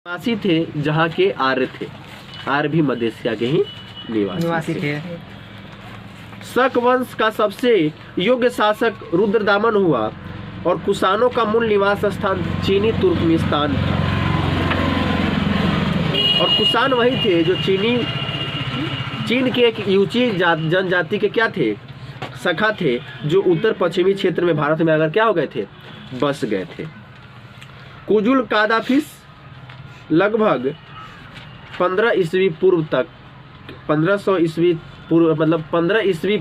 निवासी थे जहाँ के आर्य थे। आर्य भी मध्य एशिया के ही निवासी थे। शक वंश का सबसे योग्य शासक रुद्रदामन हुआ और कुषाणों का मूल निवास स्थान चीनी तुर्कमेनिस्तान था। और कुषाण वही थे जो चीन के एक यूची जनजाति के क्या थे, सखा थे, जो उत्तर पश्चिमी क्षेत्र में भारत में अगर क्या हो गए थे, बस गए थे। कुजुल कादाफिस लगभग 15 ईस्वी पूर्व तक 1500 ईस्वी पूर्व मतलब 15 ईस्वी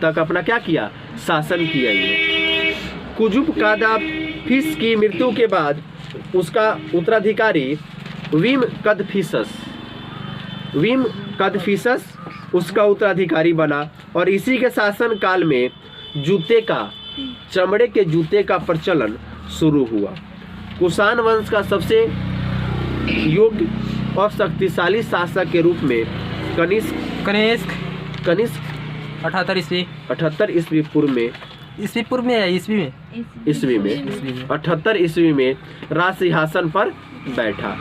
तक अपना क्या किया, शासन किया। ये कुजुब कादाफिस की मृत्यु के बाद उसका उत्तराधिकारी विम कदफिसस उसका उत्तराधिकारी बना और इसी के शासन काल में चमड़े के जूते का प्रचलन शुरू हुआ। कुषाण वंश का सबसे योग्य और शक्तिशाली शासक के रूप में कनिष्क 78 ईस्वी पूर्व में 78 ईस्वी में राज सिंहासन पर बैठा।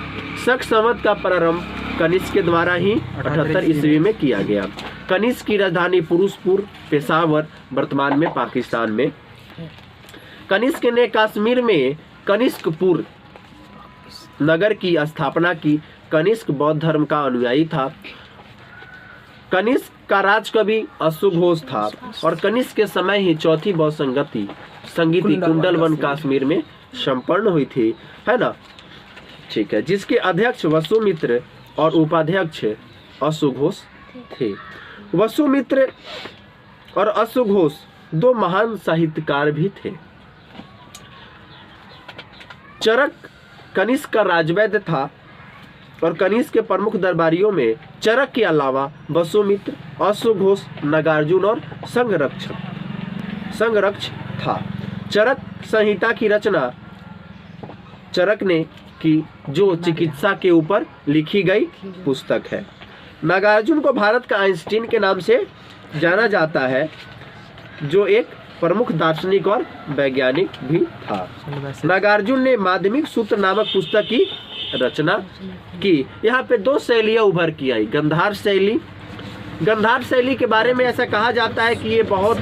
शक संवत का प्रारंभ कनिष्क के द्वारा ही 78 ईस्वी में किया गया। कनिष्क की राजधानी पुरुषपुर, पेशावर, वर्तमान में पाकिस्तान में। कनिष्क ने कश्मीर में कनिष्कपुर नगर की स्थापना की। कनिष्क बौद्ध धर्म का अनुयायी था। कनिष्क का राजकवि अश्वघोष था और कनिष्क के समय ही चौथी बौद्ध संगीति कुंडलवन कश्मीर में संपन्न हुई थी, है ना। ठीक है, जिसके अध्यक्ष वसुमित्र और उपाध्यक्ष अश्वघोष थे। वसुमित्र और अश्वघोष दो महान साहित्यकार भी थे। चरक कनिष्क का राजवैद्य था और कनिष्क के प्रमुख दरबारियों में चरक के अलावा वसुमित्र, अश्वघोष, नागार्जुन और संगरक्ष था। चरक संहिता की रचना चरक ने की, जो चिकित्सा के ऊपर लिखी गई पुस्तक है। नागार्जुन को भारत का आइंस्टीन के नाम से जाना जाता है, जो एक प्रमुख दार्शनिक और वैज्ञानिक भी था। नागार्जुन ने माध्यमिक सूत्र नामक पुस्तक की रचना की। यहाँ पे दो शैलियाँ उभर की आई। गंधार शैली के बारे में ऐसा कहा जाता है कि ये बहुत